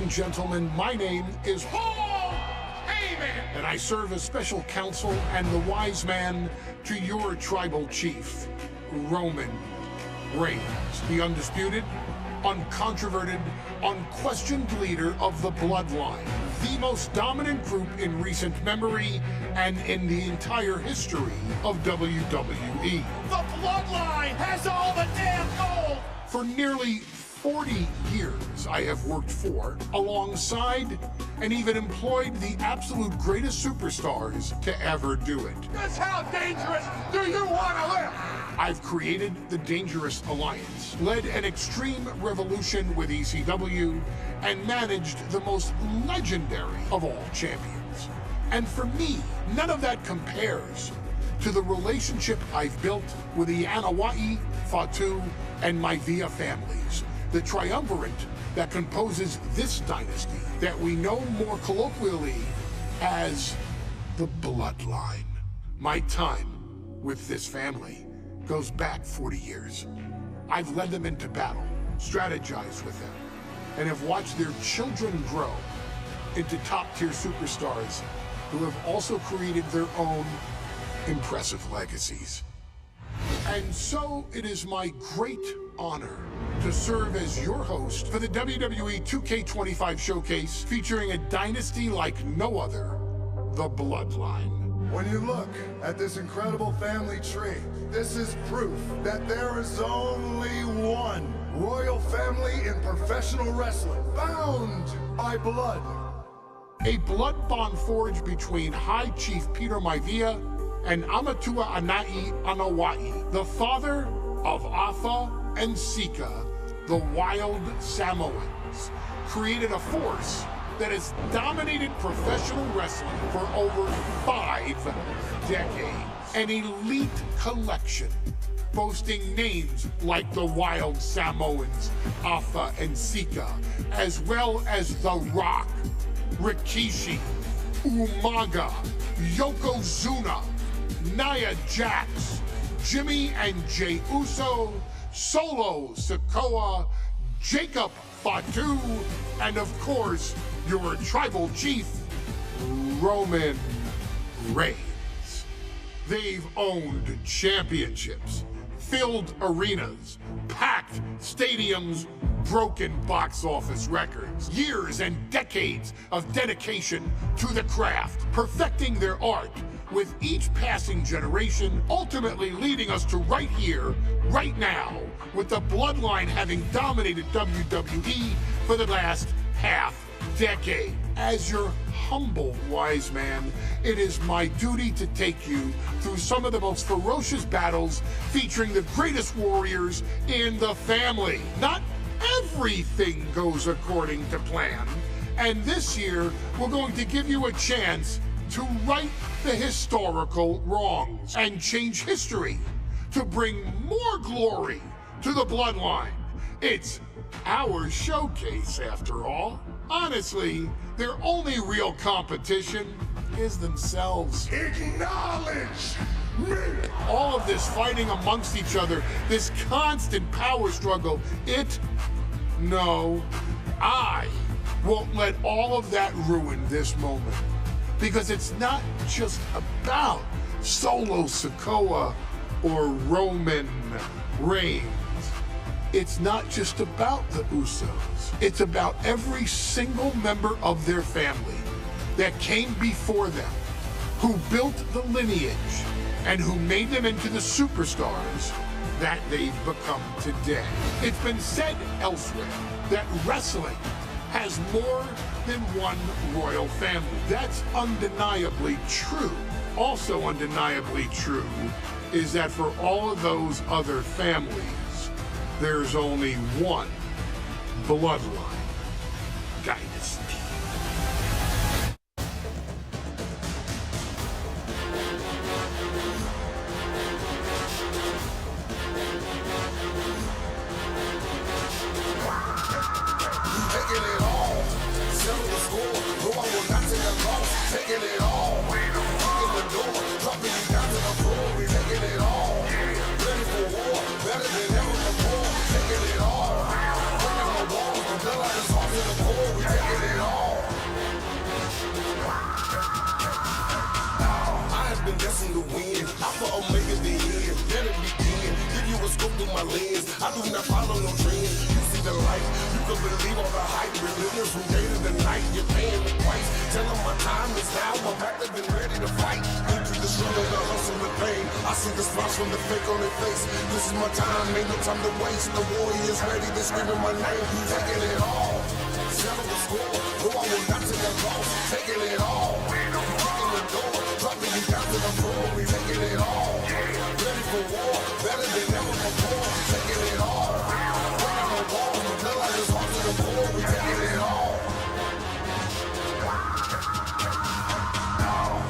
and gentlemen, my name is Paul Heyman, and I serve as special counsel and the wise man to your tribal chief, Roman Reigns, the undisputed, uncontroverted, unquestioned leader of the Bloodline, the most dominant group in recent memory and in the entire history of WWE. The Bloodline has all the damn gold! For nearly 40 years, I have worked for, alongside, and even employed the absolute greatest superstars to ever do it. Just how dangerous do you want to live? I've created the Dangerous Alliance, led an extreme revolution with ECW, and managed the most legendary of all champions. And for me, none of that compares to the relationship I've built with the Anoa'i, Fatu, and Maivia families, the triumvirate that composes this dynasty that we know more colloquially as the Bloodline. My time with this family goes back 40 years. I've led them into battle, strategized with them, and have watched their children grow into top-tier superstars who have also created their own impressive legacies. And so it is my great honor to serve as your host for the WWE2K25 showcase featuring a dynasty like no other, the Bloodline. When you look at this incredible family tree, this is proof that there is only one royal family in professional wrestling, bound by blood. A blood bond forged between High Chief Peter Maivia and Amatua Anai Anoa'i, the father of Afa and Sika, the wild Samoans, created a force that has dominated professional wrestling for over 5 decades. An elite collection boasting names like the Wild Samoans, Afa and Sika, as well as The Rock, Rikishi, Umaga, Yokozuna, Nia Jax, Jimmy and Jey Uso, Solo Sikoa, Jacob Fatu, and of course, your tribal chief, Roman Reigns. They've owned championships, filled arenas, packed stadiums, broken box office records, years and decades of dedication to the craft, perfecting their art with each passing generation, ultimately leading us to right here, right now, with the Bloodline having dominated WWE for the last half-decade. As your humble wise man, it is my duty to take you through some of the most ferocious battles featuring the greatest warriors in the family. Not everything goes according to plan, and this year we're going to give you a chance to right the historical wrongs and change history to bring more glory to the Bloodline. It's our showcase, after all. Honestly, their only real competition is themselves. Acknowledge me! All of this fighting amongst each other, this constant power struggle, I won't let all of that ruin this moment. Because it's not just about Solo Sikoa or Roman Reigns. It's not just about the Usos. It's about every single member of their family that came before them, who built the lineage, and who made them into the superstars that they've become today. It's been said elsewhere that wrestling has more than one royal family. That's undeniably true. Also undeniably true is that for all of those other families, there's only one Bloodline dynasty. Taking it all, settle the score. No, I will not take a loss. Taking it all, in the door, dropping you down to the floor. We taking it all, ready for war, better than ever before. Taking it all, breaking the walls, until I just off to the core. We taking lens. I do not follow no trends. You see the light, you can believe all the hype. Religion from day to the night, you're paying the price. Tell them my time is now, I'm active and ready to fight. Into the struggle, the hustle, the pain. I see the smiles from the fake on their face. This is my time, ain't no time to waste. The warriors ready, they screaming my name. Taking it all, settle the score. No, I will not take a loss. Taking it all, kicking the door, dropping you down to the floor. We taking it all, ready for war, better than ever before. Taking it all, breaking the walls, the blood like it's hard to the floor. We taking it all.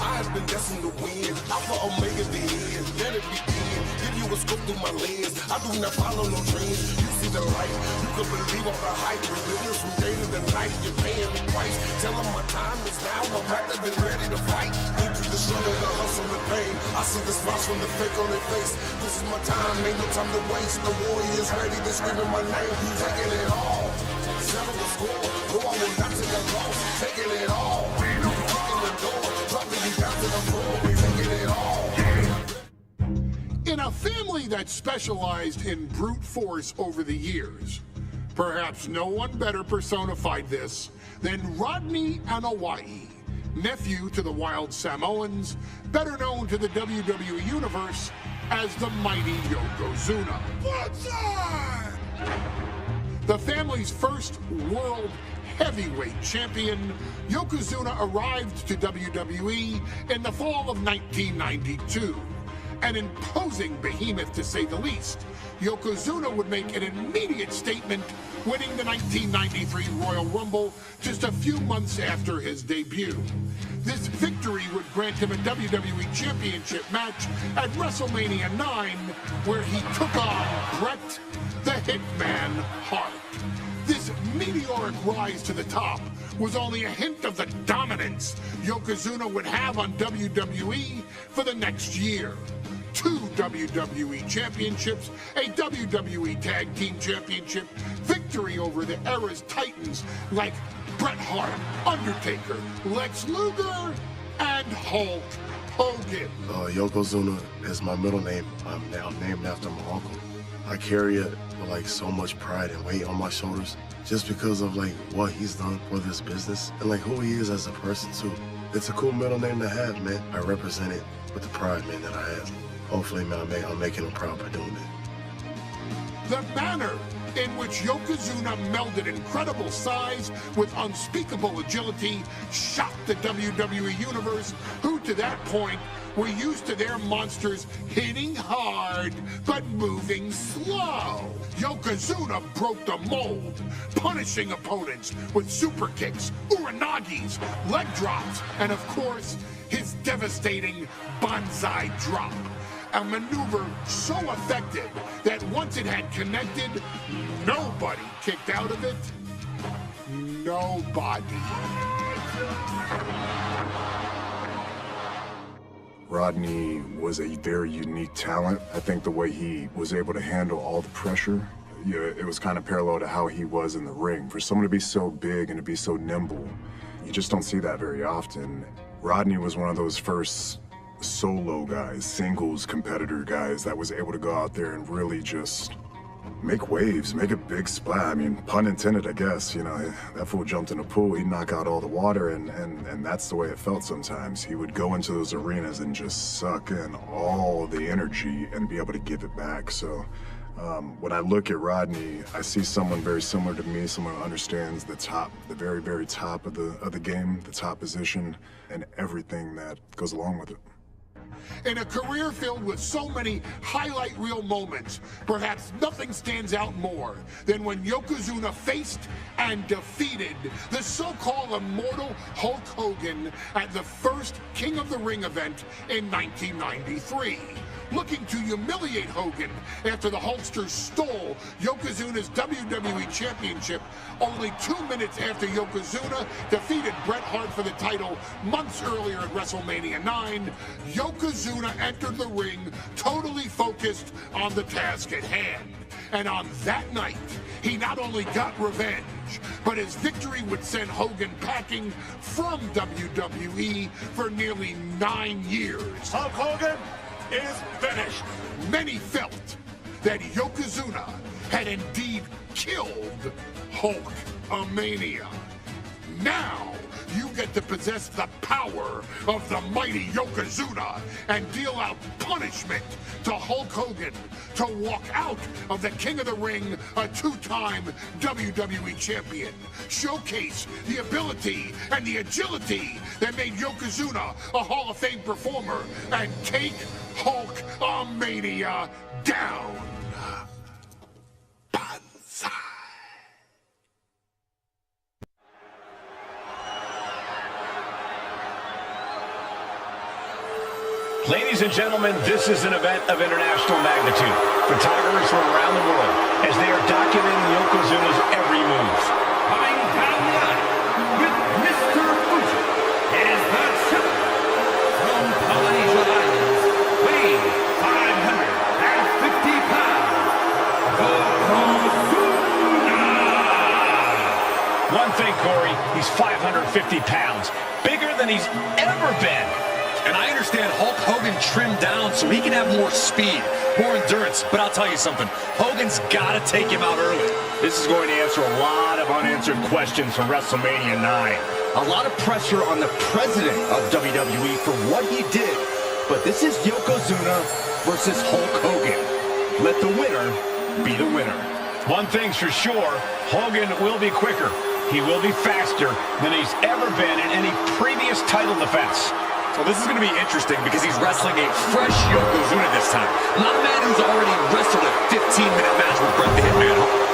I've been destined to win. Alpha Omega the end. Let it begin. Give you a scope through my lens. I do not follow no trends. You see the light. You can believe all the hype. Religion from day to the night. You're paying the price. Tell them my time is now. I'm active and ready to fight. Into the struggle, the hustle, the pain. I see the smiles from the fake on their face. This is my time. Ain't no time to waste. The warriors ready. They're screaming my name. Taking it all. Settle the score. No, I will not take a loss. Taking it all. Kicking the door. Dropping you down to the floor. We taking it all. In a family that specialized in brute force over the years, perhaps no one better personified this than Rodney Anoa'i, nephew to the Wild Samoans, better known to the WWE Universe as the mighty Yokozuna. The family's first world heavyweight champion, Yokozuna arrived to WWE in the fall of 1992. An imposing behemoth, to say the least, Yokozuna would make an immediate statement, winning the 1993 Royal Rumble just a few months after his debut. This victory would grant him a WWE Championship match at WrestleMania 9, where he took on Bret the Hitman Hart. This meteoric rise to the top was only a hint of the dominance Yokozuna would have on WWE for the next year. 2 WWE championships, a WWE Tag Team Championship, victory over the era's titans like Bret Hart, Undertaker, Lex Luger, and Hulk Hogan. Yokozuna is my middle name. I'm now named after my uncle. I carry it with like so much pride and weight on my shoulders just because of like what he's done for this business and like who he is as a person too. It's a cool middle name to have, man. I represent it with the pride, man, that I have. Hopefully, man, I'm making him proud by doing it. The manner in which Yokozuna melded incredible size with unspeakable agility shocked the WWE Universe, who to that point were used to their monsters hitting hard but moving slow. Yokozuna broke the mold, punishing opponents with super kicks, uranagis, leg drops, and of course, his devastating banzai drop. A maneuver so effective that once it had connected, nobody kicked out of it. Nobody. Rodney was a very unique talent. I think the way he was able to handle all the pressure, it was kind of parallel to how he was in the ring. For someone to be so big and to be so nimble, you just don't see that very often. Rodney was one of those first solo guys, singles competitor guys that was able to go out there and really just make waves, make a big splash. I mean, pun intended, I guess. You know, that fool jumped in a pool, he'd knock out all the water, and that's the way it felt sometimes. He would go into those arenas and just suck in all the energy and be able to give it back. So when I look at Rodney, I see someone very similar to me, someone who understands the top, the very, very top of the game, the top position, and everything that goes along with it. In a career filled with so many highlight reel moments, perhaps nothing stands out more than when Yokozuna faced and defeated the so-called immortal Hulk Hogan at the first King of the Ring event in 1993. Looking to humiliate Hogan after the Hulkster stole Yokozuna's WWE Championship only 2 minutes after Yokozuna defeated Bret Hart for the title months earlier at WrestleMania 9, Yokozuna entered the ring totally focused on the task at hand. And on that night, he not only got revenge, but his victory would send Hogan packing from WWE for nearly 9 years. Hulk Hogan is finished. Many felt that Yokozuna had indeed killed Hulkamania. Now, you get to possess the power of the mighty Yokozuna and deal out punishment to Hulk Hogan to walk out of the King of the Ring, a two-time WWE champion. Showcase the ability and the agility that made Yokozuna a Hall of Fame performer and take Hulkamania down. Banzai. Ladies and gentlemen, this is an event of international magnitude. Photographers from around the world as they are documenting Yokozuna's every move. Coming down the line with Mr. Fuji is the champion from Polynesia Islands, weighing 550 pounds, Yokozuna! One thing, Corey, he's 550 pounds, bigger than he's ever been. And I understand Hulk Hogan trimmed down so he can have more speed, more endurance. But I'll tell you something, Hogan's got to take him out early. This is going to answer a lot of unanswered questions for WrestleMania 9. A lot of pressure on the president of WWE for what he did. But this is Yokozuna versus Hulk Hogan. Let the winner be the winner. One thing's for sure, Hogan will be quicker. He will be faster than he's ever been in any previous title defense. Well, this is going to be interesting because he's wrestling a fresh Yokozuna this time. Not a man who's already wrestled a 15-minute match with Bret the Hitman Hart.